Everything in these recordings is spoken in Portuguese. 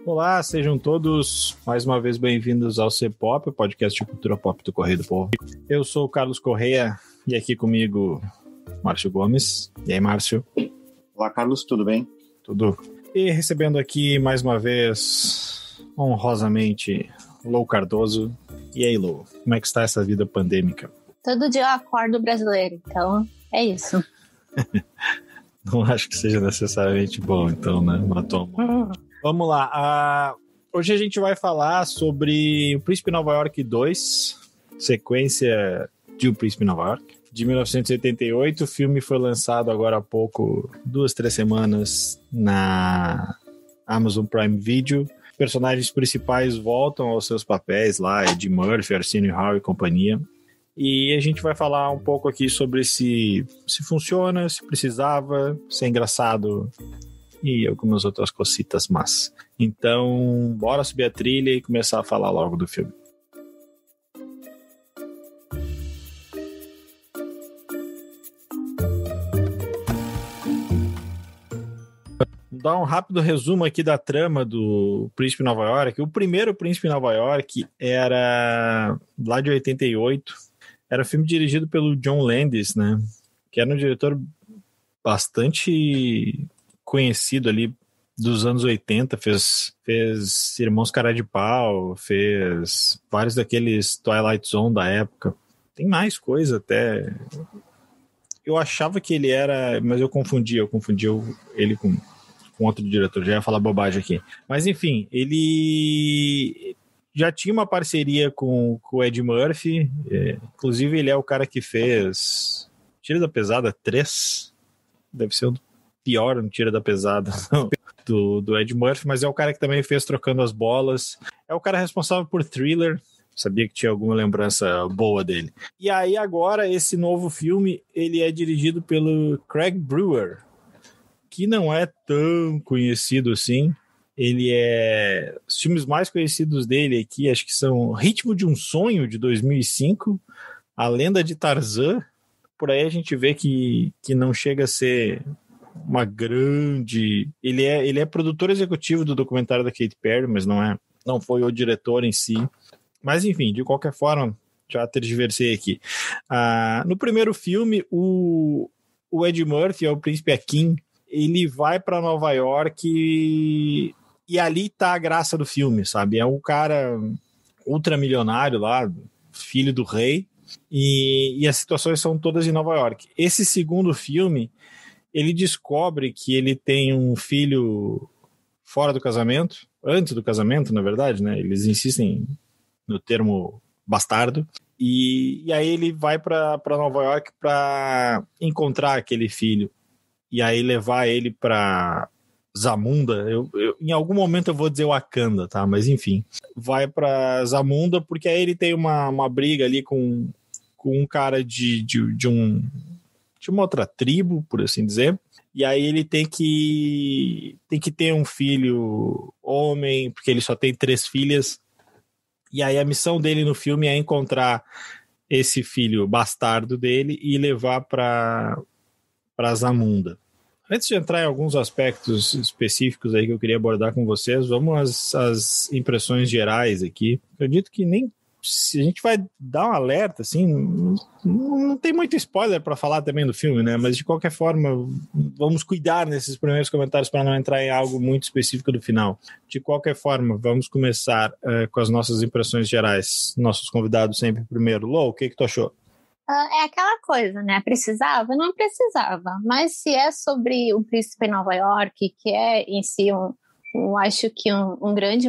Olá, sejam todos mais uma vez bem-vindos ao C-Pop, o podcast de cultura pop do Correio do Povo. Eu sou o Carlos Correia e aqui comigo Márcio Gomes. E aí, Márcio? Olá, Carlos, tudo bem? Tudo. E recebendo aqui mais uma vez, honrosamente, Lou Cardoso. E aí, Lou, como é que está essa vida pandêmica? Todo dia eu acordo brasileiro, então é isso. Não acho que seja necessariamente bom, então, né? Vamos lá. Hoje a gente vai falar sobre O Príncipe Nova York 2, sequência de O Príncipe Nova York, de 1988. O filme foi lançado agora há pouco, 2-3 semanas, na Amazon Prime Video. Os personagens principais voltam aos seus papéis lá, Eddie Murphy, Arsenio Hall e companhia. E a gente vai falar um pouco aqui sobre se funciona, se precisava, se é engraçado e algumas outras cositas más. Então, bora subir a trilha e começar a falar logo do filme. Vou dar um rápido resumo aqui da trama do Príncipe Nova York. O primeiro Príncipe Nova York era lá de 88. Era um filme dirigido pelo John Landis, né? Que era um diretor bastante conhecido ali dos anos 80, fez Irmãos Cara de Pau, fez vários daqueles Twilight Zone da época. Tem mais coisa até. Eu achava que ele era, mas eu confundia ele com outro diretor, já ia falar bobagem aqui. Mas enfim, ele já tinha uma parceria com o Eddie Murphy, inclusive ele é o cara que fez Tira da Pesada 3, deve ser o pior no Tira da Pesada do Eddie Murphy, mas é o cara que também fez Trocando as Bolas, é o cara responsável por Thriller, sabia que tinha alguma lembrança boa dele. E aí agora esse novo filme, ele é dirigido pelo Craig Brewer, que não é tão conhecido assim. Os filmes mais conhecidos dele aqui, acho que são Ritmo de um Sonho, de 2005, A Lenda de Tarzan. Por aí a gente vê que não chega a ser uma grande... Ele é produtor executivo do documentário da Katy Perry, mas não foi o diretor em si. Mas enfim, de qualquer forma, já tergiversei aqui. No primeiro filme, o Eddie Murphy, o Príncipe Akin, ele vai para Nova York e ali tá a graça do filme, sabe? É um cara ultramilionário lá, filho do rei, e as situações são todas em Nova York. Esse segundo filme, ele descobre que ele tem um filho fora do casamento, antes do casamento, na verdade, né? Eles insistem no termo bastardo, e aí ele vai para Nova York para encontrar aquele filho, e aí levar ele para Zamunda. Em algum momento eu vou dizer Wakanda, tá? Mas enfim, vai para Zamunda porque aí ele tem uma briga ali com um cara de uma outra tribo, por assim dizer. E aí ele tem que ter um filho homem, porque ele só tem 3 filhas. E aí a missão dele no filme é encontrar esse filho bastardo dele e levar para Zamunda. Antes de entrar em alguns aspectos específicos aí que eu queria abordar com vocês, vamos às impressões gerais aqui. Eu acredito que nem se a gente vai dar um alerta, assim, não tem muito spoiler para falar também do filme, né? Mas de qualquer forma, vamos cuidar nesses primeiros comentários para não entrar em algo muito específico do final. De qualquer forma, vamos começar com as nossas impressões gerais. Nossos convidados sempre primeiro. Lô, o que tu achou? É aquela coisa, né? Precisava? Não precisava. Mas se é sobre o Príncipe Nova York, que é em si acho que um grande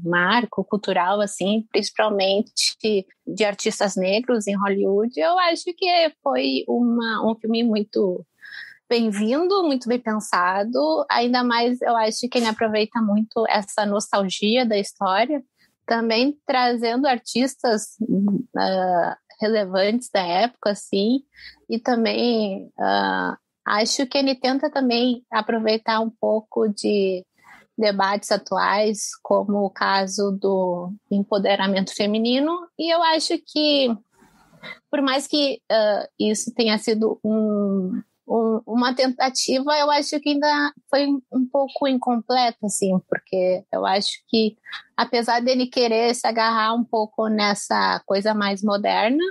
marco cultural, assim, principalmente de artistas negros em Hollywood, eu acho que foi um filme muito bem-vindo, muito bem pensado. Ainda mais, eu acho que ele aproveita muito essa nostalgia da história, também trazendo artistas relevantes da época, assim, e também acho que ele tenta também aproveitar um pouco de debates atuais, como o caso do empoderamento feminino, e eu acho que, por mais que isso tenha sido um uma tentativa, eu acho que ainda foi um pouco incompleta, assim, porque eu acho que, apesar dele querer se agarrar um pouco nessa coisa mais moderna,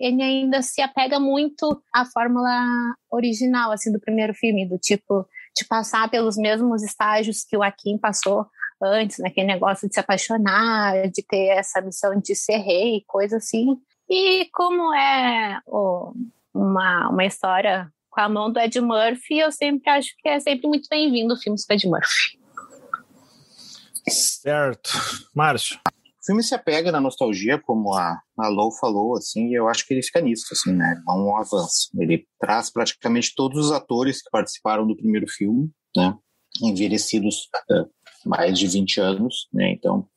ele ainda se apega muito à fórmula original, assim, do primeiro filme, do tipo, de passar pelos mesmos estágios que o Akin passou antes, naquele negócio de se apaixonar, de ter essa missão de ser rei, coisa assim. E como é uma história com a mão do Ed Murphy, eu sempre acho que é sempre muito bem-vindo filmes com Ed Murphy. Certo. Márcio? O filme se apega na nostalgia, como a Lou falou, assim, e eu acho que ele fica nisso, assim, né? É um avanço. Ele traz praticamente todos os atores que participaram do primeiro filme, né? Envelhecidos mais de 20 anos, né? Então,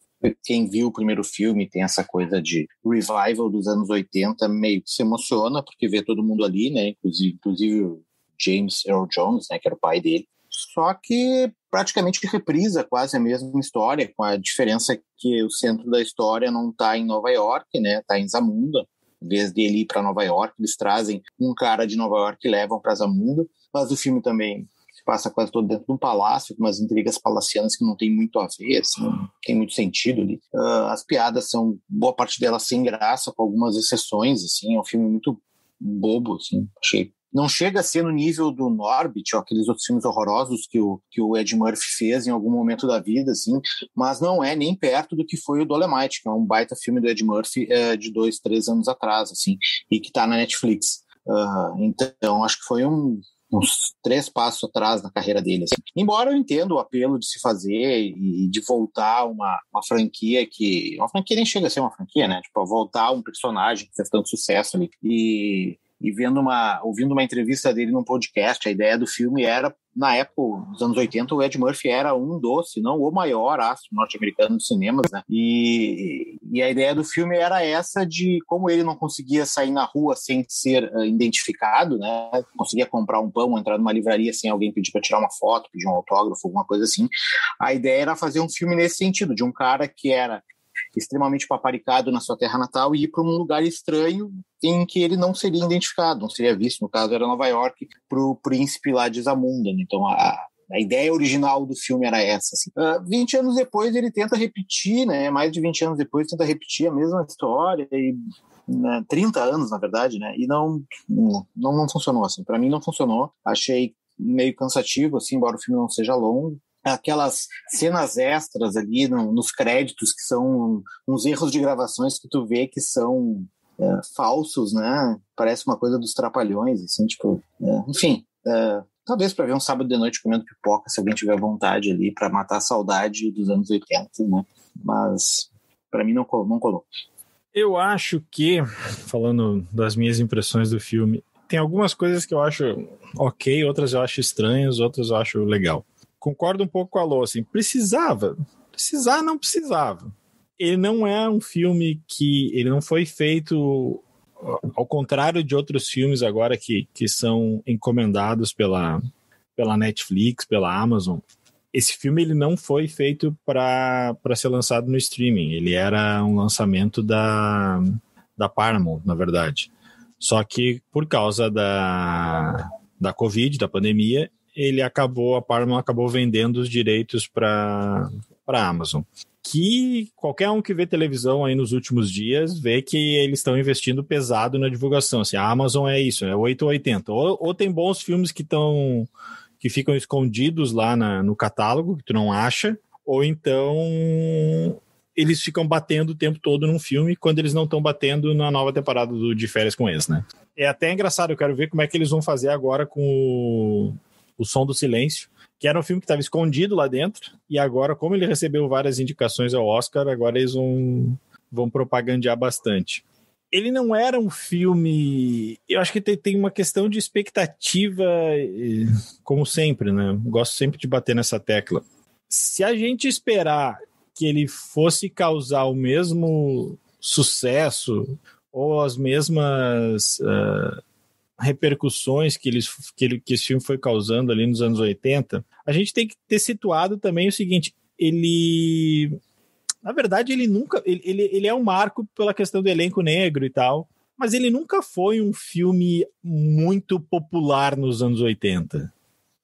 quem viu o primeiro filme tem essa coisa de revival dos anos 80, meio que se emociona, porque vê todo mundo ali, né? Inclusive o James Earl Jones, né? Que era o pai dele. Só que praticamente reprisa quase a mesma história, com a diferença que o centro da história não está em Nova York, né? Está em Zamunda. Em vez dele ir para Nova York, eles trazem um cara de Nova York e levam para Zamunda. Mas o filme também se passa quase todo dentro de um palácio, com umas intrigas palacianas que não tem muito a ver, assim, não tem muito sentido ali. As piadas são, boa parte delas sem graça, com algumas exceções, assim. É um filme muito bobo, assim, achei. Não chega a ser no nível do Norbit, ou aqueles outros filmes horrorosos que o Ed Murphy fez em algum momento da vida, assim, mas não é nem perto do que foi o Dolemite, que é um baita filme do Ed Murphy de 2, 3 anos atrás, assim, e que tá na Netflix. Então, acho que foi uns 3 passos atrás na carreira dele, assim. Embora eu entenda o apelo de se fazer e de voltar uma franquia que... Uma franquia nem chega a ser uma franquia, né? Tipo, voltar um personagem que fez tanto sucesso ali. E ouvindo uma entrevista dele num podcast, a ideia do filme era, na época, nos anos 80, o Ed Murphy era um dos, se não o maior astro norte-americano dos cinemas, né? E a ideia do filme era essa de como ele não conseguia sair na rua sem ser identificado, né? Conseguia comprar um pão, entrar numa livraria sem alguém pedir para tirar uma foto, pedir um autógrafo, alguma coisa assim. A ideia era fazer um filme nesse sentido, de um cara que era extremamente paparicado na sua terra natal e ir para um lugar estranho em que ele não seria identificado, não seria visto, no caso era Nova York, para o príncipe lá de Zamunda. Então a ideia original do filme era essa. Assim. 20 anos depois ele tenta repetir, né? Mais de 20 anos depois tenta repetir a mesma história, e, 30 anos na verdade, né? E não funcionou assim. Para mim não funcionou, achei meio cansativo, assim, embora o filme não seja longo. Aquelas cenas extras ali nos créditos, que são uns erros de gravações que tu vê que são falsos, né? Parece uma coisa dos Trapalhões, assim, tipo... enfim, talvez para ver um sábado de noite comendo pipoca, se alguém tiver vontade ali, para matar a saudade dos anos 80, né? Mas, para mim, não colou. Eu acho que, falando das minhas impressões do filme, tem algumas coisas que eu acho ok, outras eu acho estranhas, outras eu acho legal. Concordo um pouco com a Lô, assim, precisar, não precisava. Ele não é um filme que, ele não foi feito, ao contrário de outros filmes agora que são encomendados pela Netflix, pela Amazon. Esse filme ele não foi feito para ser lançado no streaming, ele era um lançamento da Paramount, na verdade. Só que por causa da Covid, da pandemia, a Paramount acabou vendendo os direitos para a Amazon. Que qualquer um que vê televisão aí nos últimos dias vê que eles estão investindo pesado na divulgação. Assim, a Amazon é isso, é 8 ou 80. Ou tem bons filmes que ficam escondidos lá no catálogo, que tu não acha, ou então eles ficam batendo o tempo todo num filme quando eles não estão batendo na nova temporada de Férias com Ex, né? É até engraçado, eu quero ver como é que eles vão fazer agora com o Som do Silêncio, que era um filme que estava escondido lá dentro, e agora, como ele recebeu várias indicações ao Oscar, agora eles vão propagandear bastante. Ele não era um filme... Eu acho que tem uma questão de expectativa, como sempre, né? Gosto sempre de bater nessa tecla. Se a gente esperar que ele fosse causar o mesmo sucesso ou as mesmas repercussões que esse filme foi causando ali nos anos 80, a gente tem que ter situado também o seguinte, na verdade, ele nunca... Ele é um marco pela questão do elenco negro e tal, mas ele nunca foi um filme muito popular nos anos 80.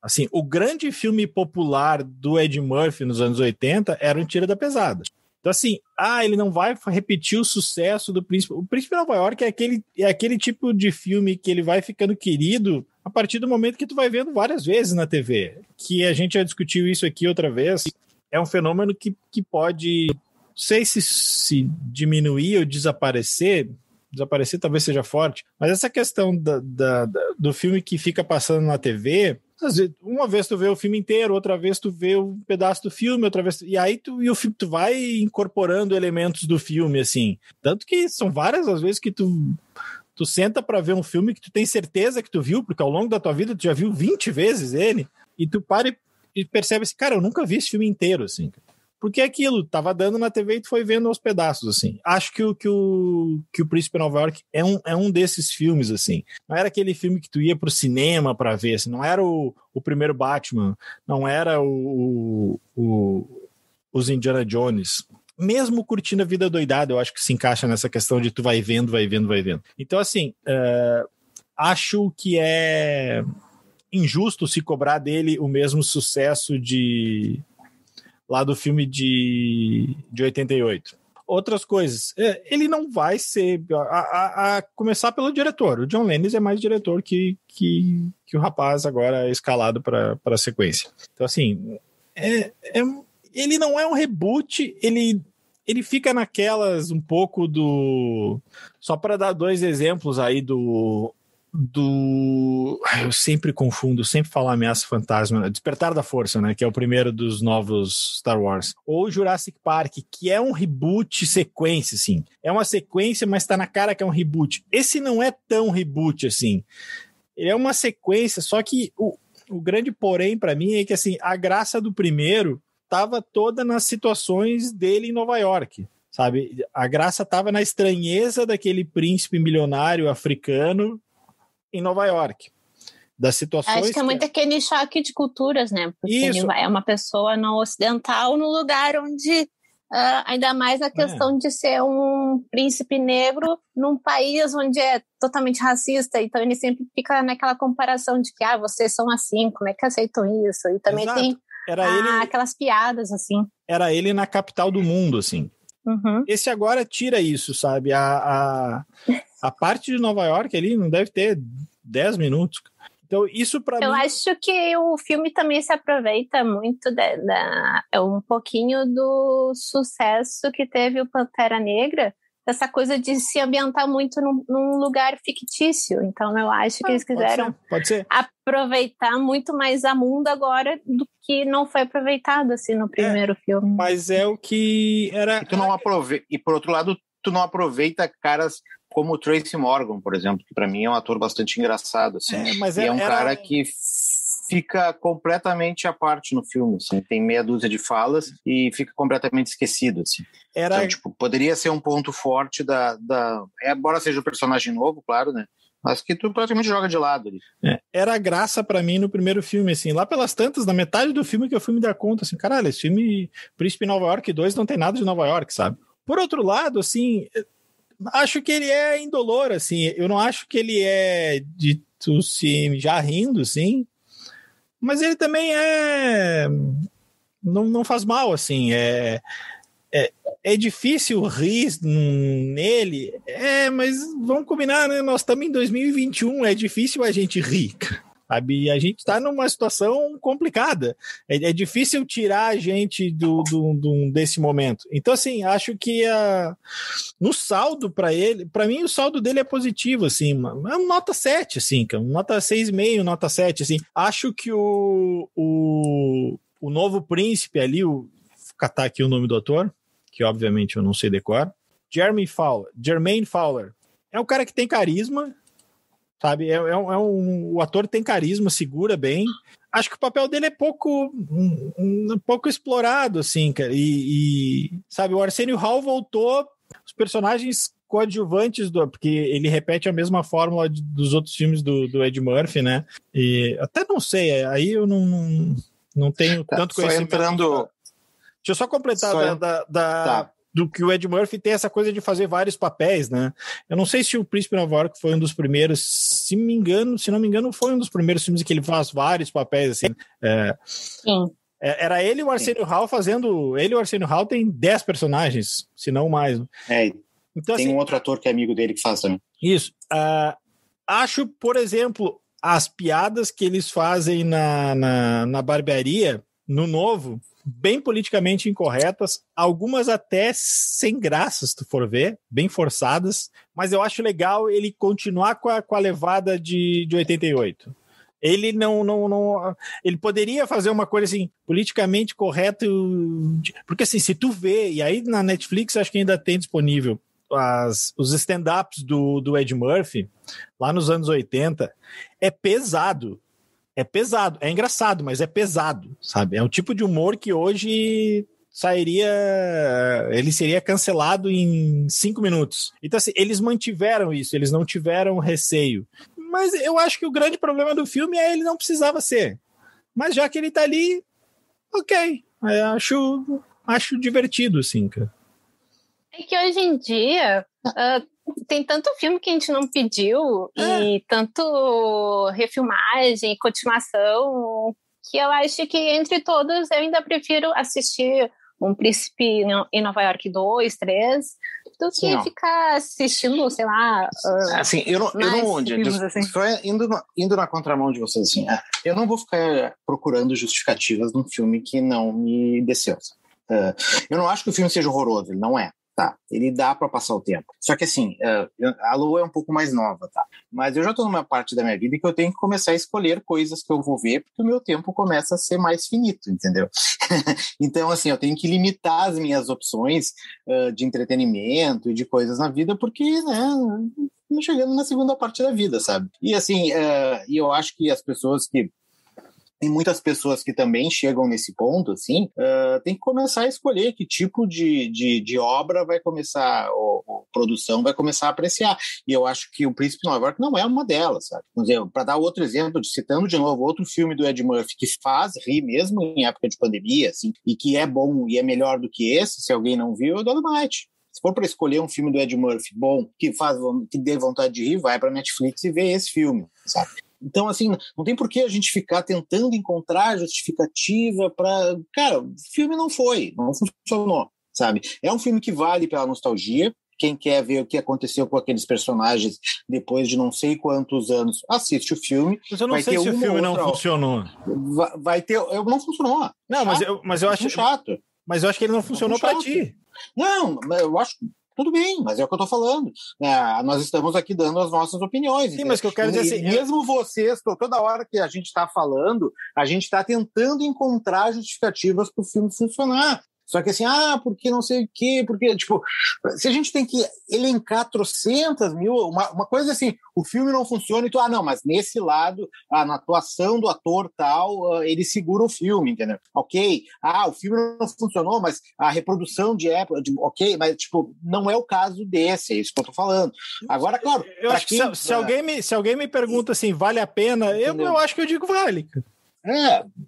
Assim, o grande filme popular do Ed Murphy nos anos 80 era o Tira da Pesada. Então, assim, ele não vai repetir o sucesso do Príncipe. O Príncipe de Nova York é aquele tipo de filme que ele vai ficando querido a partir do momento que tu vai vendo várias vezes na TV. Que a gente já discutiu isso aqui outra vez. É um fenômeno que pode, não sei se diminuir ou desaparecer talvez seja forte, mas essa questão do filme que fica passando na TV, às vezes, uma vez tu vê o filme inteiro, outra vez tu vê um pedaço do filme, outra vez, e aí tu vai incorporando elementos do filme, assim, tanto que são várias as vezes que tu senta pra ver um filme que tu tem certeza que tu viu, porque ao longo da tua vida tu já viu 20 vezes ele, e tu para e percebe assim, cara, eu nunca vi esse filme inteiro, assim, porque aquilo tava dando na TV e tu foi vendo aos pedaços, assim. Acho que o Príncipe de Nova York é um desses filmes, assim. Não era aquele filme que tu ia pro cinema pra ver, assim. Não era o primeiro Batman, não era os Indiana Jones. Mesmo curtindo a Vida Doidada, eu acho que se encaixa nessa questão de tu vai vendo. Então, assim, acho que é injusto se cobrar dele o mesmo sucesso lá do filme de 88. Outras coisas, ele não vai ser, a começar pelo diretor. O John Landis é mais diretor que o rapaz agora é escalado para a sequência. Então, assim, ele não é um reboot, ele fica naquelas um pouco do... Só para dar 2 exemplos aí eu sempre confundo, sempre falo Ameaça Fantasma, Despertar da Força, né, que é o primeiro dos novos Star Wars, ou Jurassic Park, que é um reboot sequência, assim, é uma sequência, mas tá na cara que é um reboot. Esse não é tão reboot, assim, ele é uma sequência, só que o grande porém pra mim é que, assim, a graça do primeiro tava toda nas situações dele em Nova York, sabe, a graça tava na estranheza daquele príncipe milionário africano em Nova York, das situações... Acho que é muito aquele choque de culturas, né? Porque Isso. é uma pessoa não ocidental no lugar onde, ainda mais a questão de ser um príncipe negro num país onde é totalmente racista, então ele sempre fica naquela comparação de que, vocês são assim, como é que aceitam isso? E também Exato. tem aquelas piadas, assim. Era ele na capital do mundo, assim. Uhum. Esse agora tira isso, sabe? A parte de Nova York ali não deve ter 10 minutos. Então, isso pra mim... Eu acho que o filme também se aproveita muito um pouquinho do sucesso que teve o Pantera Negra, dessa coisa de se ambientar muito num lugar fictício. Então, eu acho que eles quiseram pode ser. aproveitar muito mais a mundo agora do que não foi aproveitado assim no primeiro filme. Mas é o que era... E por outro lado, tu não aproveita caras como o Tracy Morgan, por exemplo, que para mim é um ator bastante engraçado, assim. Mas é um cara que fica completamente à parte no filme, assim. Tem meia dúzia de falas e fica completamente esquecido, assim. Então, tipo, poderia ser um ponto forte embora seja um personagem novo, claro, né? Mas que tu praticamente joga de lado ali. Era a graça pra mim no primeiro filme, assim. Lá pelas tantas, na metade do filme que eu fui me dar conta, assim, caralho, esse filme Príncipe Nova York 2 não tem nada de Nova York, sabe? Por outro lado, assim... Acho que ele é indolor, assim. Eu não acho que ele é de tu se já rindo, assim. Mas ele também não faz mal, assim. É difícil rir nele. Mas vamos combinar, né? Nós estamos em 2021, é difícil a gente rir, sabe? E a gente está numa situação complicada. É difícil tirar a gente desse momento. Então, assim, acho que no saldo para ele, para mim o saldo dele é positivo, assim, é um nota 7, assim, um nota 6,5, nota 7, assim. Acho que o novo príncipe ali, vou catar aqui o nome do ator, que obviamente eu não sei decor, Jermaine Fowler, é um cara que tem carisma, sabe, o ator tem carisma, segura bem. Acho que o papel dele é pouco explorado, assim, cara, e sabe, o Arsenio Hall voltou, os personagens coadjuvantes, porque ele repete a mesma fórmula dos outros filmes do Ed Murphy, né, e até não sei, aí eu não tenho tanto conhecimento. Deixa eu só completar do que o Ed Murphy tem essa coisa de fazer vários papéis, né? Eu não sei se o Príncipe de Nova York foi um dos primeiros, se não me engano, foi um dos primeiros filmes em que ele faz vários papéis, assim. Sim. Era ele e o Arsenio Hall fazendo... Ele e o Arsenio Hall tem 10 personagens, se não mais. Então, tem assim, um outro ator que é amigo dele que faz também. Isso. Acho, por exemplo, as piadas que eles fazem na barbearia, no novo, bem politicamente incorretas, algumas até sem graça, se tu for ver, bem forçadas, mas eu acho legal ele continuar com a levada de 88. Ele não ele poderia fazer uma coisa assim, politicamente correto, porque assim, se tu vê, e aí na Netflix acho que ainda tem disponível os stand-ups do Ed Murphy, lá nos anos 80, é pesado, é engraçado, mas é pesado, sabe? É um tipo de humor que hoje ele seria cancelado em 5 minutos. Então assim, eles mantiveram isso, eles não tiveram receio. Mas eu acho que o grande problema do filme é ele não precisava ser. Mas já que ele tá ali, ok. Eu acho divertido, assim, cara. É que hoje em dia tem tanto filme que a gente não pediu e tanto refilmagem, continuação, que eu acho que entre todos eu ainda prefiro assistir Um Príncipe em Nova York 2, 3, do que ficar assistindo, sei lá... assim, eu não assim. Só indo na contramão de vocês, assim, eu não vou ficar procurando justificativas num filme que não me desceu. Eu não acho que o filme seja horroroso, ele não é. Tá, ele dá pra passar o tempo. Só que assim, a Lu é um pouco mais nova, tá? Mas eu já tô numa parte da minha vida que eu tenho que começar a escolher coisas que eu vou ver, porque o meu tempo começa a ser mais finito, entendeu? Então, assim, eu tenho que limitar as minhas opções de entretenimento e de coisas na vida, porque, né, estamos chegando na segunda parte da vida, sabe? E assim, eu acho que as pessoas que tem muitas pessoas que também chegam nesse ponto, assim, tem que começar a escolher que tipo de obra vai começar, ou produção vai começar a apreciar. E eu acho que O Príncipe de Nova York não é uma delas, sabe? Para dar outro exemplo, citando de novo outro filme do Ed Murphy que faz rir mesmo em época de pandemia, assim, e que é bom e é melhor do que esse, se alguém não viu, é o Dolomite. Se for para escolher um filme do Ed Murphy bom, que dê vontade de rir, vai para Netflix e vê esse filme, sabe? Então, assim, não tem por que a gente ficar tentando encontrar justificativa para... Cara, o filme não funcionou, sabe? É um filme que vale pela nostalgia. Quem quer ver o que aconteceu com aqueles personagens depois de não sei quantos anos, assiste o filme. Mas eu não sei se o filme não funcionou. Vai ter... Não funcionou. Não, mas eu acho... chato. Mas eu acho que ele não funcionou para ti. Não, eu acho... Tudo bem, mas é o que eu estou falando. Nós estamos aqui dando as nossas opiniões. Sim, mas que eu quero dizer assim... Mesmo vocês, toda hora que a gente está falando, a gente está tentando encontrar justificativas para o filme funcionar. Só que assim, porque não sei o quê, porque, tipo, se a gente tem que elencar trocentas mil, uma coisa assim, o filme não funciona e tu, não, mas nesse lado, na atuação do ator tal, ele segura o filme, entendeu? Ok, o filme não funcionou, mas a reprodução de época, ok, mas, tipo, não é o caso desse, é isso que eu tô falando. Agora, claro... Eu acho que se alguém me pergunta assim, vale a pena, eu acho que eu digo vale.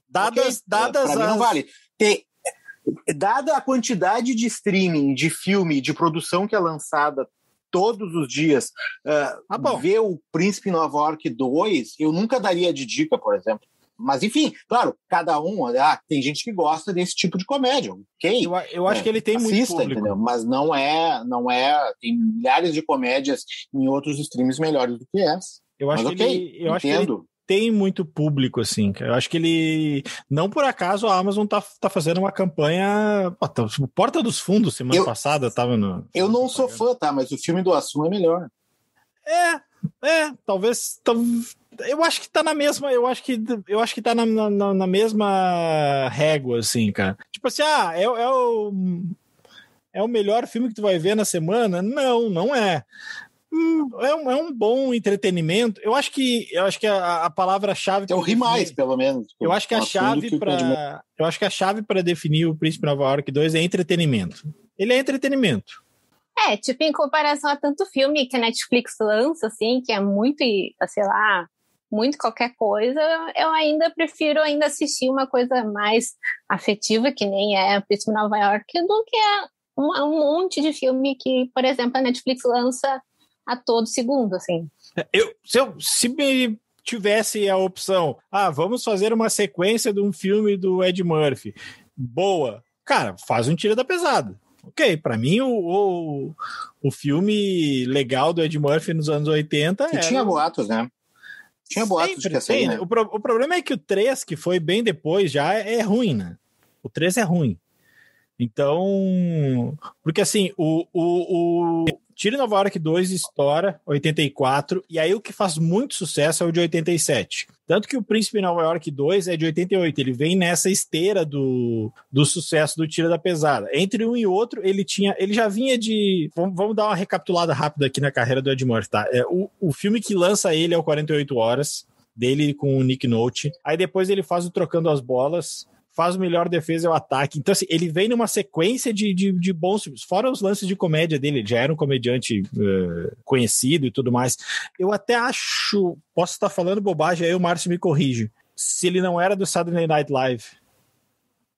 Dadas pra mim não vale. Dada a quantidade de streaming, de filme, de produção que é lançada todos os dias, ver o Príncipe Nova York 2, eu nunca daria de dica, por exemplo. Mas, enfim, claro, cada um... tem gente que gosta desse tipo de comédia, ok? Eu acho que ele tem muito público. Entendeu? Mas não é... Tem milhares de comédias em outros streams melhores do que essa. Eu acho que ele tem muito público, assim. Eu acho que ele... Não por acaso a Amazon tá fazendo uma campanha... Porta dos Fundos, semana passada, tava no... Eu não sou fã, tá? Mas o filme do Assum é melhor. Talvez... Eu acho que tá na mesma... Eu acho que tá na mesma régua, assim, cara. Tipo assim, é o melhor filme que tu vai ver na semana? Não é. É um bom entretenimento. Eu acho que a palavra-chave... Eu ri mais, pelo menos. Eu acho que a chave para definir o Príncipe Nova York 2 é entretenimento. Ele é entretenimento. Tipo, em comparação a tanto filme que a Netflix lança, assim, que é muito, sei lá, muito qualquer coisa, eu ainda prefiro assistir uma coisa mais afetiva, que nem é o Príncipe Nova York, do que um monte de filme que, por exemplo, a Netflix lança a todo segundo, assim. Se me tivesse a opção, vamos fazer uma sequência de um filme do Ed Murphy, boa, cara, faz um Tira da Pesada. Ok, pra mim o filme legal do Ed Murphy nos anos 80 e tinha boatos, né? Tinha boatos de que ia sair, né? O problema é que o 3, que foi bem depois, já é ruim, né? O 3 é ruim. Então, porque assim, o Tiro em Nova York 2 estoura 84, e aí o que faz muito sucesso é o de 87. Tanto que o Príncipe em Nova York 2 é de 88, ele vem nessa esteira do sucesso do Tira da Pesada. Entre um e outro, ele já vinha de... Vamos dar uma recapitulada rápida aqui na carreira do Ed Murphy, tá? O filme que lança ele é o 48 Horas, dele com o Nick Nolte. Aí depois ele faz o Trocando as Bolas, faz o Melhor Defesa é o Ataque. Então, assim, ele vem numa sequência de bons filmes, fora os lances de comédia dele, ele já era um comediante conhecido e tudo mais. Eu até acho, posso estar falando bobagem, aí o Márcio me corrige, se ele não era do Saturday Night Live.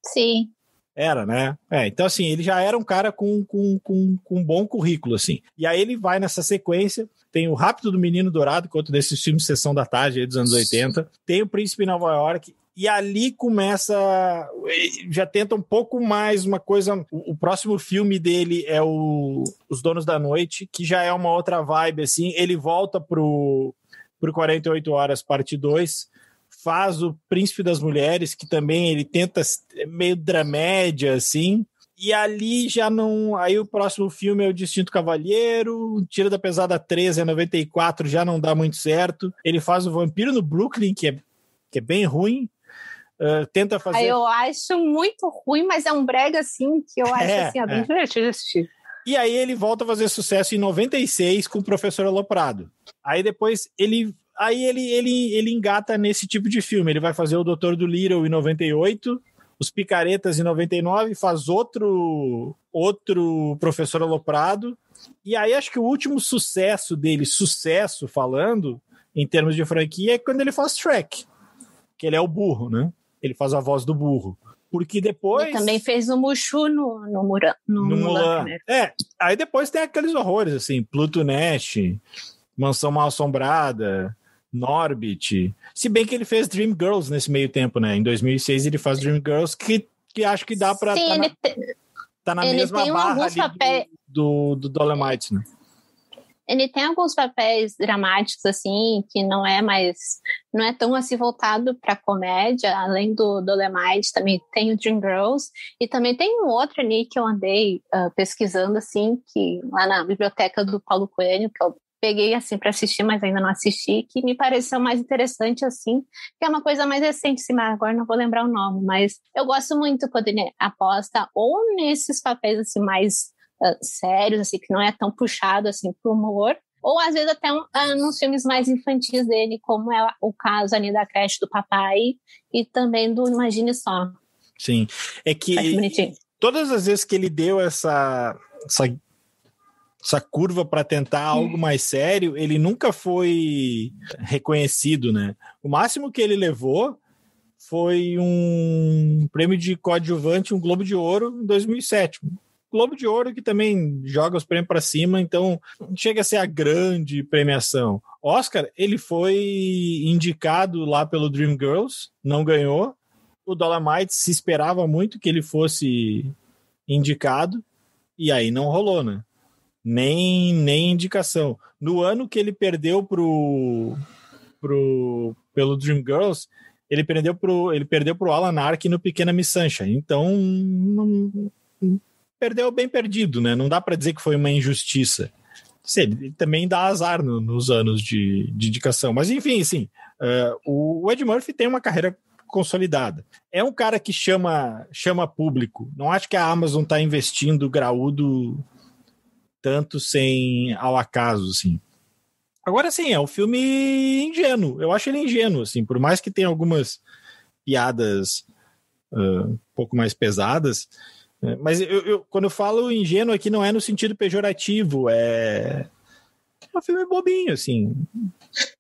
Sim. Era, né? Então, assim, ele já era um cara com um bom currículo, assim. E aí ele vai nessa sequência, tem o Rápido do Menino Dourado, quanto desses filmes Sessão da Tarde aí dos anos 80, tem o Príncipe em Nova York, e ali começa, já tenta um pouco mais uma coisa, o próximo filme dele é Os Donos da Noite, que já é uma outra vibe, assim, ele volta pro 48 Horas, parte 2, faz o Príncipe das Mulheres, que também ele tenta meio dramédia, assim, e ali já não... Aí o próximo filme é o Distinto Cavalheiro, Tira da Pesada 13 é 94, já não dá muito certo. Ele faz o Vampiro no Brooklyn, que é bem ruim. Tenta fazer... Eu acho muito ruim, mas é um brega, assim, que eu acho assim, bem divertido de assistir. E aí ele volta a fazer sucesso em 96 com o Professor Aloprado. Aí depois ele engata nesse tipo de filme. Ele vai fazer o Doutor Dolittle em 98, Os Picaretas em 99, faz outro Professor Aloprado. E aí acho que o último sucesso dele, falando, em termos de franquia, é quando ele faz Shrek. Que ele é o burro, né? Ele faz a voz do burro. Porque depois... Ele também fez o Mushu no Mulan. Né? Aí depois tem aqueles horrores, assim, Pluto Nash, Mansão Mal Assombrada, Norbit. Se bem que ele fez Dreamgirls nesse meio tempo, né? Em 2006 ele faz Dreamgirls, que acho que dá pra... Sim, tá na mesma barra ali do Dolomite, né? Ele tem alguns papéis dramáticos, assim, que não é tão assim voltado para comédia. Além do Dolemite, também tem o Dreamgirls, e também tem um outro ali que eu andei pesquisando, assim, que lá na biblioteca do Paulo Coelho, que eu peguei, assim, para assistir, mas ainda não assisti, que me pareceu mais interessante, assim, que é uma coisa mais recente, assim, mas agora não vou lembrar o nome, mas eu gosto muito quando ele aposta ou nesses papéis, assim, mais sérios, assim, que não é tão puxado, assim, pro humor, ou às vezes até nos filmes mais infantis dele, como é o caso ali da Creche do Papai e também do Imagine Só. Sim, é que todas as vezes que ele deu essa curva para tentar algo mais sério, ele nunca foi reconhecido, né? O máximo que ele levou foi um prêmio de coadjuvante, um Globo de Ouro, em 2007. Globo de Ouro que também joga os prêmios para cima, então chega a ser a grande premiação. Oscar, ele foi indicado lá pelo Dreamgirls, não ganhou. O Dolomite se esperava muito que ele fosse indicado, e aí não rolou, né? Nem indicação. No ano que ele perdeu pelo Dreamgirls, ele perdeu pro Alan Arkin no Pequena Miss Sunshine. Então, perdeu bem perdido, né? Não dá para dizer que foi uma injustiça. Ele também dá azar nos anos de indicação. Mas, enfim, assim, o Ed Murphy tem uma carreira consolidada. É um cara que chama público. Não acho que a Amazon está investindo graúdo tanto sem ao acaso, assim. Agora, sim, é um filme ingênuo. Eu acho ele ingênuo, assim, por mais que tenha algumas piadas um pouco mais pesadas. Mas quando eu falo ingênuo aqui, não é no sentido pejorativo, um filme bobinho, assim.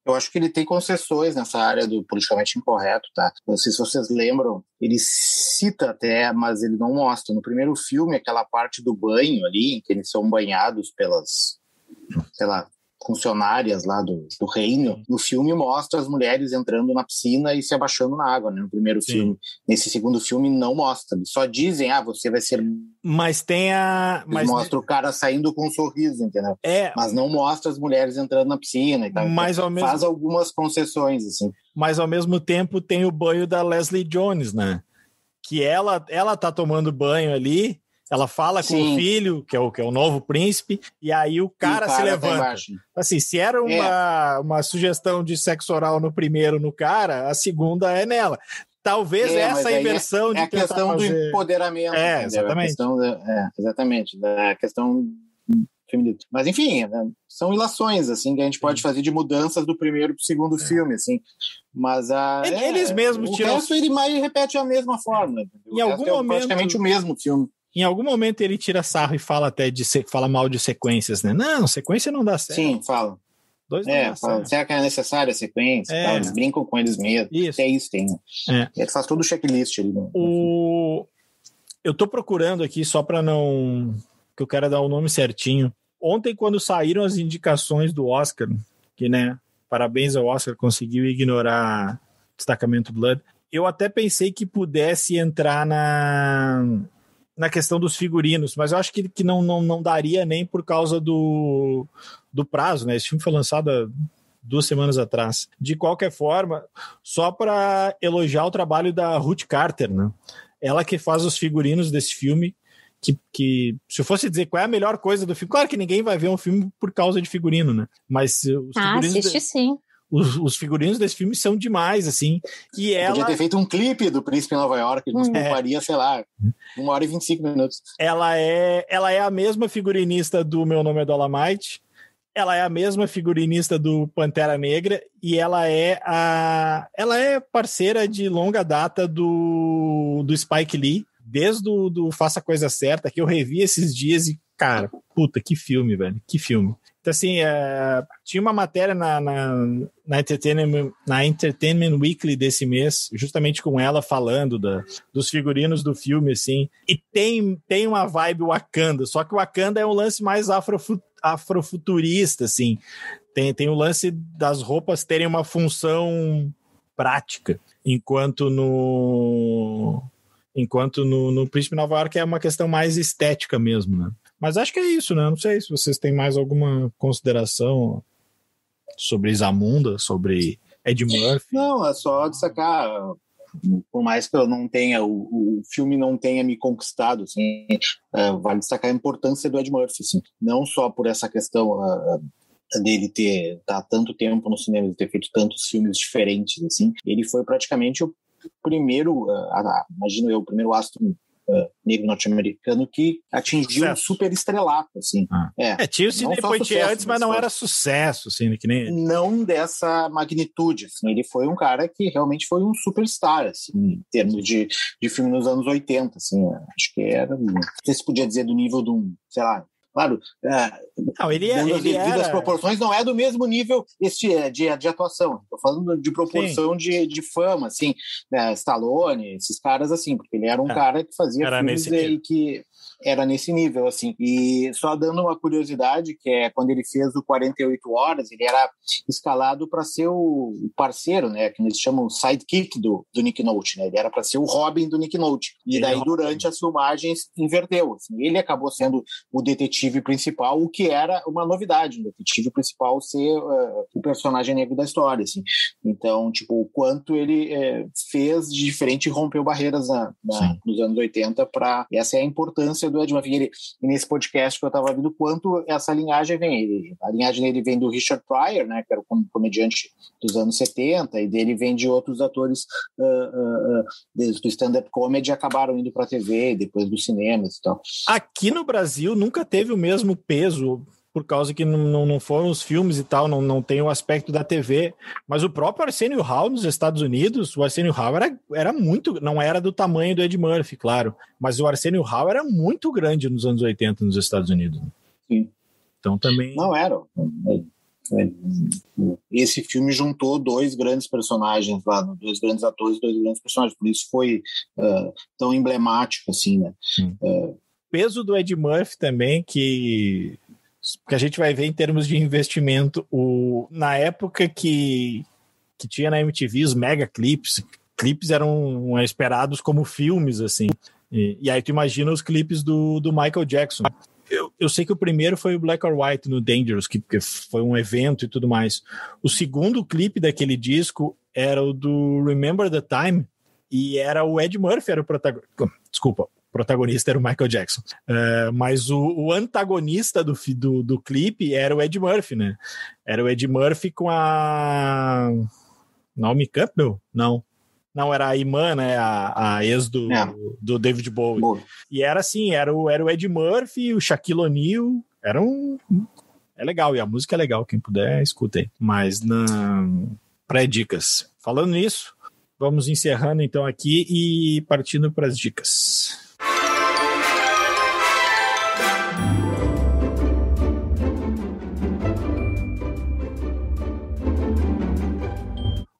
Eu acho que ele tem concessões nessa área do politicamente incorreto, tá? Não sei se vocês lembram, ele cita até, mas ele não mostra. No primeiro filme, aquela parte do banho ali, em que eles são banhados pelas, sei lá, funcionárias lá do reino, no filme mostra as mulheres entrando na piscina e se abaixando na água, né? No primeiro filme. Nesse segundo filme não mostra. Eles só dizem, você vai ser... Mas tem a... Mostra o cara saindo com um sorriso, entendeu? Mas não mostra as mulheres entrando na piscina e tal. Então, faz algumas concessões, assim. Mas ao mesmo tempo tem o banho da Leslie Jones, né? Que ela tá tomando banho ali, ela fala com o filho, que é o novo príncipe, e aí o cara se levanta. Assim, se era uma sugestão de sexo oral no primeiro no cara, a segunda é nela. Talvez essa inversão de a questão do empoderamento. Exatamente. Exatamente. Da questão feminina. Mas, enfim, são ilações, assim, que a gente pode fazer de mudanças do primeiro para o segundo filme, assim. Mas eles mesmos tiram... O resto ele mais repete a mesma forma. Em algum momento... praticamente o mesmo filme. Em algum momento ele tira sarro e fala até fala mal de sequências, né? Não, sequência não dá certo. Sim, fala. Fala. Será que é necessária a sequência? Tal? Eles brincam com eles mesmos. Isso. Até isso tem. Ele faz todo o checklist ali. Eu tô procurando aqui só para não... que eu quero dar o nome certinho. Ontem, quando saíram as indicações do Oscar, que, né, parabéns ao Oscar, conseguiu ignorar Destacamento Blood, eu até pensei que pudesse entrar na questão dos figurinos, mas eu acho que não daria nem por causa do prazo, né? Esse filme foi lançado há 2 semanas atrás. De qualquer forma, só para elogiar o trabalho da Ruth Carter, né? Ela que faz os figurinos desse filme, que se eu fosse dizer qual é a melhor coisa do filme, claro que ninguém vai ver um filme por causa de figurino, né? Mas os figurinos... assiste sim. Os figurinos desse filme são demais, assim. E ela... Podia ter feito um clipe do Príncipe em Nova York, que nos ocuparia, sei lá, 1 hora e 25 minutos. Ela é a mesma figurinista do Meu Nome é Dolomite, ela é a mesma figurinista do Pantera Negra, e ela é parceira de longa data do Spike Lee, desde do Faça a Coisa Certa, que eu revi esses dias e, cara, puta, que filme, velho, que filme. Então, assim, tinha uma matéria na Entertainment Weekly desse mês, justamente com ela falando dos figurinos do filme, assim, e tem uma vibe Wakanda, só que o Wakanda é um lance mais afrofuturista, assim, tem o lance das roupas terem uma função prática, enquanto no Príncipe Nova York é uma questão mais estética mesmo, né? Mas acho que é isso, né? Não sei se vocês têm mais alguma consideração sobre Zamunda, sobre Ed Murphy. Não, é só destacar, por mais que eu não tenha, o filme não tenha me conquistado, assim, vale destacar a importância do Ed Murphy, assim, não só por essa questão dele tá tanto tempo no cinema, de ter feito tantos filmes diferentes, assim, ele foi praticamente o primeiro, imagino eu, o primeiro astro negro norte-americano que atingiu um super estrelato, assim. Tinha o Sidney Poitier antes, mas não era sucesso, assim, que nem ele. Não dessa magnitude, assim. Ele foi um cara que realmente foi um superstar, assim, em termos de filme nos anos 80, assim. Acho que era, não sei se podia dizer do nível de um, sei lá, claro, dando as devidas proporções, não é do mesmo nível de atuação. Estou falando de proporção de fama, assim, né, Stallone, esses caras, assim, porque ele era um cara que fazia filmes e que era nesse nível, assim. E só dando uma curiosidade, que é quando ele fez o 48 Horas, ele era escalado para ser o parceiro, né, que eles chamam o sidekick do Nick Nolte, né? Ele era para ser o Robin do Nick Nolte. E daí, durante as filmagens, inverteu. Assim. Ele acabou sendo o detetive principal, o que era uma novidade, o detetive principal ser o personagem negro da história, assim. Então, tipo, o quanto ele fez de diferente e rompeu barreiras nos anos 80 para... Essa é a importância do Ed Murphy. E nesse podcast que eu estava vendo, quanto essa linhagem vem. A linhagem dele vem do Richard Pryor, né, que era o comediante dos anos 70, e dele vem de outros atores do stand-up comedy, acabaram indo para a TV, depois dos cinemas e tal. Aqui no Brasil nunca teve o mesmo peso, por causa que não foram os filmes e tal, não tem o aspecto da TV, mas o próprio Arsenio Hall nos Estados Unidos, o Arsenio Hall era muito, não era do tamanho do Ed Murphy, claro, mas o Arsenio Hall era muito grande nos anos 80 nos Estados Unidos. Sim. Então também... Não era. Esse filme juntou dois grandes personagens lá, dois grandes atores, dois grandes personagens, por isso foi tão emblemático, assim, né? Peso do Ed Murphy também, que a gente vai ver em termos de investimento, na época que tinha na MTV os mega clipes eram esperados como filmes, assim, e aí tu imagina os clipes do Michael Jackson. Eu sei que o primeiro foi o Black or White no Dangerous, que foi um evento e tudo mais. O segundo clipe daquele disco era o do Remember the Time, e era o Ed Murphy, era o protagonista. Desculpa, o protagonista era o Michael Jackson. Mas o antagonista do clipe era o Ed Murphy, né? Era o Ed Murphy com a Naomi Campbell? Não, era a Iman, né? A ex do David Bowie. Boa. E era assim, era o Ed Murphy, o Shaquille O'Neal, é legal, e a música é legal, quem puder, escuta aí. Mas pré-dicas. Falando nisso, vamos encerrando então aqui e partindo para as dicas.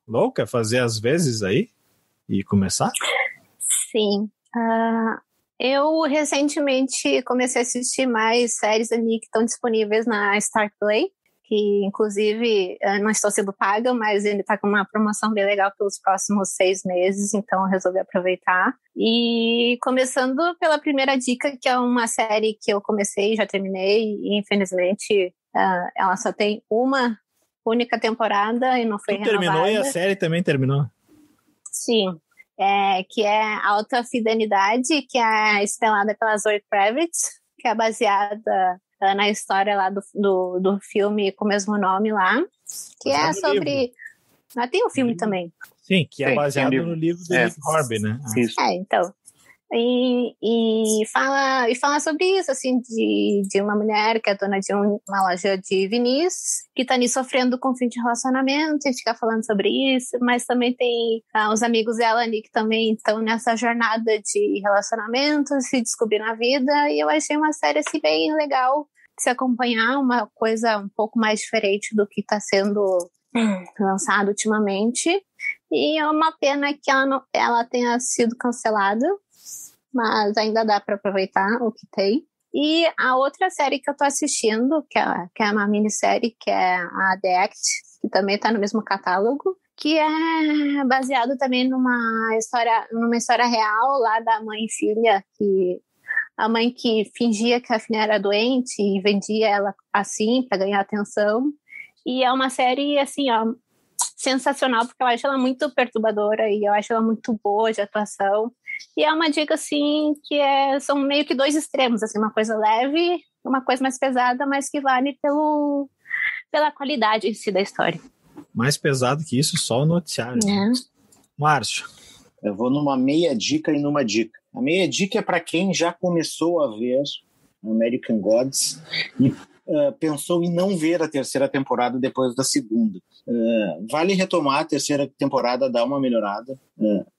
Lou, quer fazer as vezes aí? E começar? Sim. Eu recentemente comecei a assistir mais séries ali que estão disponíveis na Star Play, que inclusive não estou sendo paga, mas ele está com uma promoção bem legal pelos próximos 6 meses, então eu resolvi aproveitar. E começando pela primeira dica, que é uma série que eu comecei, já terminei, e infelizmente ela só tem uma única temporada e não foi renovada. Terminou e a série também terminou? Sim, que é Alta Fidelidade, que é estrelada pela Zoe Kravitz, que é baseada na história lá do filme com o mesmo nome lá, que é sobre... tem um filme também. Sim, que é baseado no livro do Nick Horby, né? Então... E fala sobre isso, assim, de uma mulher que é dona de uma loja de vinis, que tá ali sofrendo conflito de relacionamento e fica falando sobre isso, mas também tem os amigos dela ali que também estão nessa jornada de relacionamento, se descobrir na vida, e eu achei uma série, assim, bem legal de se acompanhar, uma coisa um pouco mais diferente do que tá sendo lançado ultimamente, e é uma pena que ela tenha sido cancelada, mas ainda dá para aproveitar o que tem. E a outra série que eu tô assistindo, que é uma minissérie, que é a The Act, que também tá no mesmo catálogo, que é baseado também numa história real lá da mãe e filha, que a mãe que fingia que a filha era doente e vendia ela assim para ganhar atenção. E é uma série, assim, sensacional, porque eu acho ela muito perturbadora e eu acho ela muito boa de atuação. E é uma dica, assim, que são meio que dois extremos, assim, uma coisa leve, uma coisa mais pesada, mas que vale pela qualidade em si da história. Mais pesado que isso, só o noticiário. Márcio. Eu vou numa meia dica e numa dica. A meia dica é para quem já começou a ver American Gods e pensou em não ver a terceira temporada depois da segunda. Vale retomar a terceira temporada, dar uma melhorada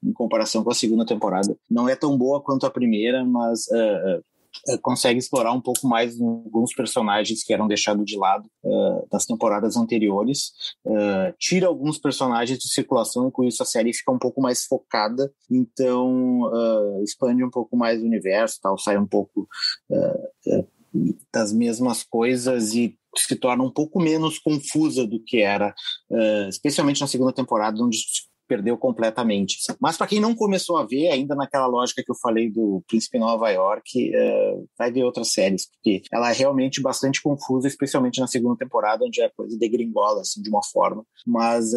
em comparação com a segunda temporada. Não é tão boa quanto a primeira, mas consegue explorar um pouco mais alguns personagens que eram deixados de lado das temporadas anteriores, tira alguns personagens de circulação e com isso a série fica um pouco mais focada, então expande um pouco mais o universo, tal, sai um pouco das mesmas coisas e se torna um pouco menos confusa do que era, especialmente na segunda temporada, onde perdeu completamente. Mas para quem não começou a ver, ainda naquela lógica que eu falei do Príncipe Nova York, vai ver outras séries, porque ela é realmente bastante confusa, especialmente na segunda temporada, onde a coisa degringola assim, de uma forma. Mas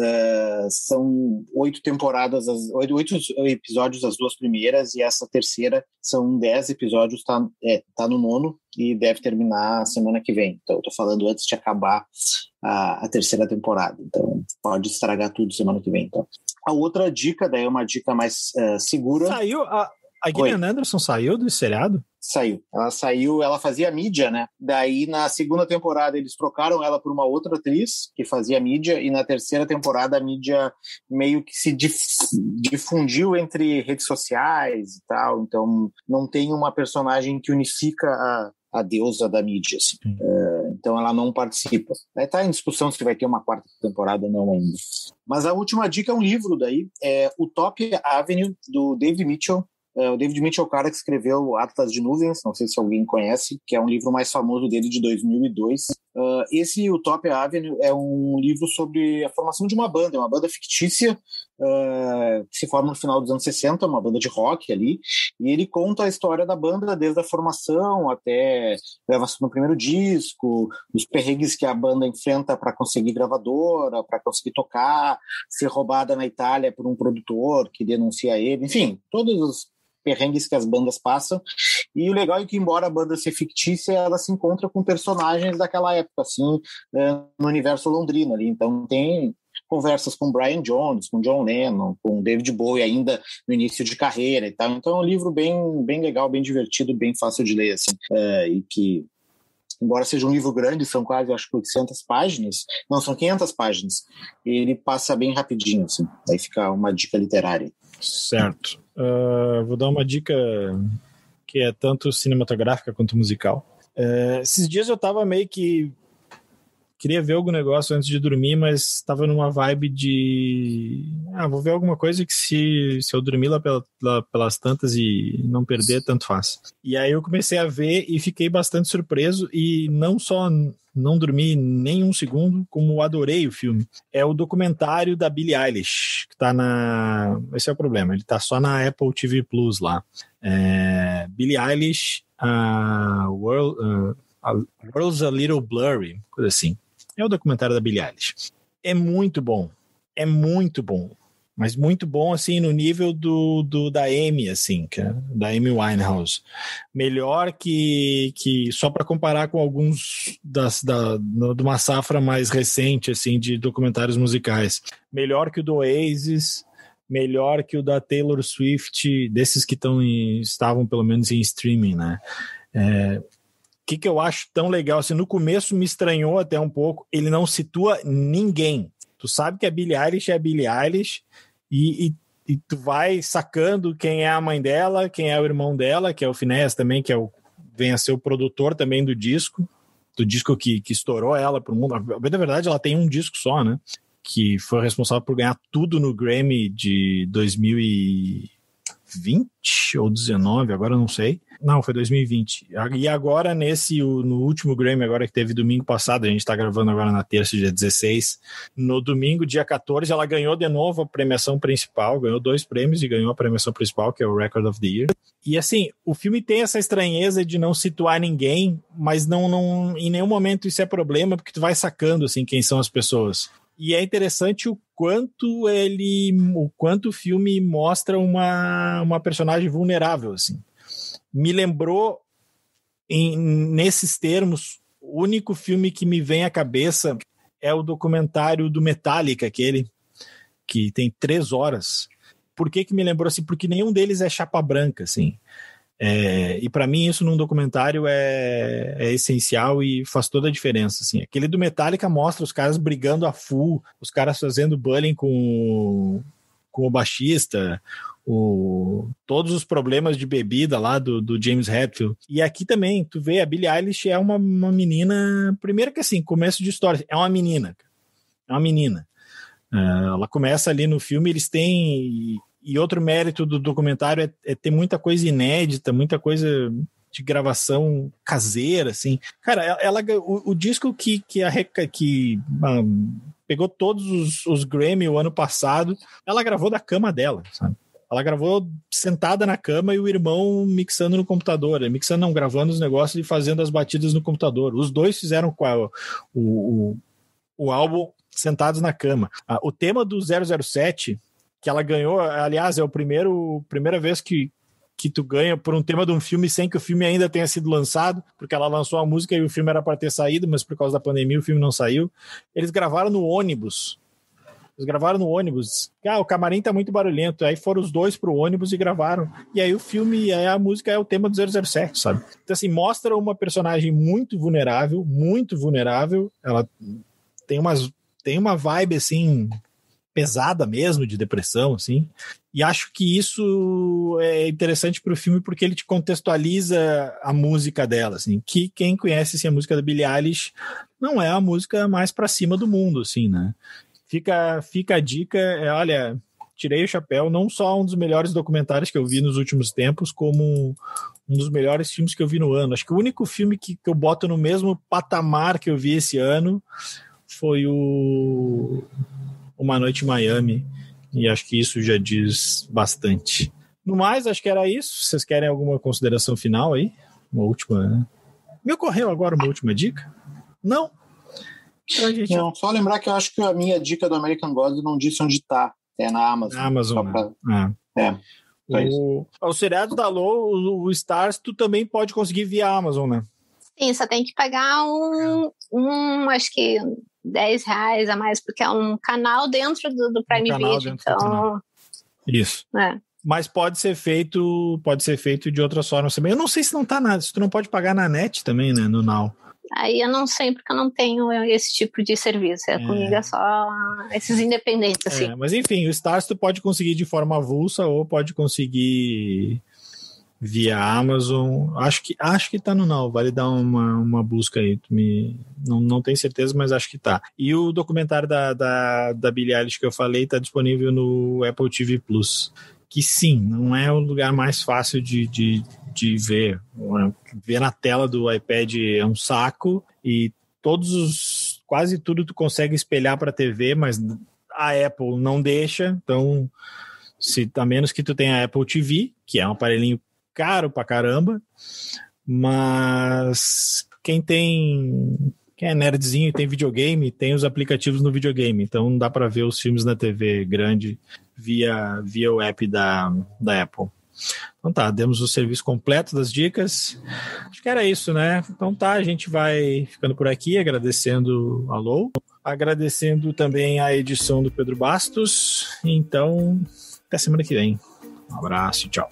são 8 temporadas, 8 episódios as duas primeiras, e essa terceira são 10 episódios, tá no 9º, e deve terminar semana que vem. Então eu tô falando antes de acabar a terceira temporada, então pode estragar tudo semana que vem. Então a outra dica, daí é uma dica mais segura. Saiu, a Gillian Anderson saiu do seriado? Saiu, ela fazia mídia, né? Daí na segunda temporada eles trocaram ela por uma outra atriz que fazia mídia, e na terceira temporada a mídia meio que se difundiu entre redes sociais e tal, então não tem uma personagem que unifica a deusa da mídia, assim. então ela não participa. Está em discussão se vai ter uma quarta temporada ou não ainda. Mas a última dica é um livro daí, é Utopia Avenue, do David Mitchell. O David Mitchell é o cara que escreveu Atlas de Nuvens, não sei se alguém conhece, que é um livro mais famoso dele de 2002. Esse Utopia Avenue é um livro sobre a formação de uma banda fictícia, que se forma no final dos anos 60, uma banda de rock ali, e ele conta a história da banda desde a formação até a gravação do primeiro disco, os perrengues que a banda enfrenta para conseguir gravadora, para conseguir tocar, ser roubada na Itália por um produtor que denuncia ele, enfim, todos os perrengues que as bandas passam. E o legal é que, embora a banda seja fictícia, ela se encontra com personagens daquela época, assim, no universo londrino ali. Então tem conversas com Brian Jones, com John Lennon, com David Bowie ainda no início de carreira e tal. Então é um livro bem legal, bem divertido, bem fácil de ler, assim, e que, embora seja um livro grande, são quase, acho que 800 páginas, não, são 500 páginas, ele passa bem rapidinho, assim. Aí fica uma dica literária. Certo. Vou dar uma dica que é tanto cinematográfica quanto musical. Esses dias eu tava meio que queria ver algum negócio antes de dormir, mas estava numa vibe de vou ver alguma coisa que se eu dormir lá pelas tantas e não perder, tanto faz. E aí eu comecei a ver e fiquei bastante surpreso, e não só não dormi nem um segundo, como adorei o filme. É o documentário da Billie Eilish, que tá esse é o problema, ele tá só na Apple TV Plus lá. Billie Eilish, World's a Little Blurry, coisa assim. É o documentário da Billie Eilish. É muito bom, mas muito bom, assim, no nível da Amy, assim, da Amy Winehouse. Melhor que só para comparar com alguns de uma safra mais recente, assim, de documentários musicais. Melhor que o do Oasis, melhor que o da Taylor Swift, desses que estavam pelo menos em streaming, né? O que eu acho tão legal, assim, no começo me estranhou até um pouco, ele não situa ninguém. Tu sabe que a Billie Eilish é a Billie Eilish, e tu vai sacando quem é a mãe dela, quem é o irmão dela, que é o Finneas também, que vem a ser o produtor também do disco que estourou ela pro mundo. Na verdade, ela tem um disco só, né? Que foi responsável por ganhar tudo no Grammy de 2020 ou 19, agora eu não sei. Não, foi 2020. E agora no último Grammy, agora que teve domingo passado, a gente tá gravando agora na terça, dia 16, no domingo, dia 14, ela ganhou de novo a premiação principal, ganhou 2 prêmios e ganhou a premiação principal, que é o Record of the Year. E assim, o filme tem essa estranheza de não situar ninguém, mas não em nenhum momento isso é problema, porque tu vai sacando, assim, quem são as pessoas. E é interessante o quanto o filme mostra uma personagem vulnerável, assim. Me lembrou, nesses termos, o único filme que me vem à cabeça é o documentário do Metallica, aquele que tem 3 horas. Por que me lembrou assim? Porque nenhum deles é chapa branca, assim. E para mim isso num documentário é essencial e faz toda a diferença, assim. Aquele do Metallica mostra os caras brigando a full, os caras fazendo bullying com o baixista, todos os problemas de bebida lá do James Hetfield. E aqui também, tu vê, a Billie Eilish é uma menina, primeiro que assim, começo de história, é uma menina. Ela começa ali no filme, eles têm... E outro mérito do documentário é ter muita coisa inédita, muita coisa de gravação caseira, assim. Cara, o disco que pegou todos os Grammy o ano passado, ela gravou da cama dela, sabe? Ela gravou sentada na cama e o irmão mixando no computador. Mixando não, gravando os negócios e fazendo as batidas no computador. Os dois fizeram o álbum sentados na cama. O tema do 007... que ela ganhou, aliás, é a primeira vez que tu ganha por um tema de um filme sem que o filme ainda tenha sido lançado, porque ela lançou a música e o filme era para ter saído, mas por causa da pandemia o filme não saiu. Eles gravaram no ônibus. O camarim tá muito barulhento. Aí foram os dois pro ônibus e gravaram. E aí o filme, a música é o tema do 007, sabe? Então assim, mostra uma personagem muito vulnerável. Ela tem uma vibe assim... pesada mesmo, de depressão, assim. E acho que isso é interessante pro filme porque ele te contextualiza a música dela, assim, que quem conhece assim, a música da Billie Eilish não é a música mais pra cima do mundo, assim, né? Fica a dica, olha, tirei o chapéu, não só um dos melhores documentários que eu vi nos últimos tempos, como um dos melhores filmes que eu vi no ano. Acho que o único filme que eu boto no mesmo patamar que eu vi esse ano foi o Uma Noite em Miami, e acho que isso já diz bastante. No mais, acho que era isso. Vocês querem alguma consideração final aí? Uma última, né? Me ocorreu agora uma última dica? Não? Então, gente... Não, só lembrar que eu acho que a minha dica do American Gods não disse onde tá. É na Amazon. Na Amazon, né? O seriado da Low, o Stars, tu também pode conseguir via Amazon, né? Sim, só tem que pagar acho que R$10 a mais, porque é um canal dentro do Prime Video. Então... Isso. É. Mas pode ser feito de outras formas também. Eu não sei se não tá nada, se tu não pode pagar na net também, né, no Now. Aí eu não sei, porque eu não tenho esse tipo de serviço. Comigo é só esses independentes, assim. Mas enfim, o Stars tu pode conseguir de forma avulsa ou pode conseguir via Amazon. Acho que tá no Now, vale dar uma busca aí. Não tenho certeza, mas acho que tá. E o documentário da Billie Eilish que eu falei tá disponível no Apple TV Plus. Que sim, não é o lugar mais fácil de ver. Ver na tela do iPad é um saco e quase tudo tu consegue espelhar para a TV, mas a Apple não deixa. Então, a menos que tu tenha a Apple TV, que é um aparelhinho caro pra caramba, mas quem é nerdzinho e tem videogame, tem os aplicativos no videogame, então dá para ver os filmes na TV grande via o app da Apple. Então tá, demos o serviço completo das dicas. Acho que era isso, né? Então tá, a gente vai ficando por aqui, agradecendo a Lou, agradecendo também a edição do Pedro Bastos. Então, até semana que vem. Um abraço e tchau.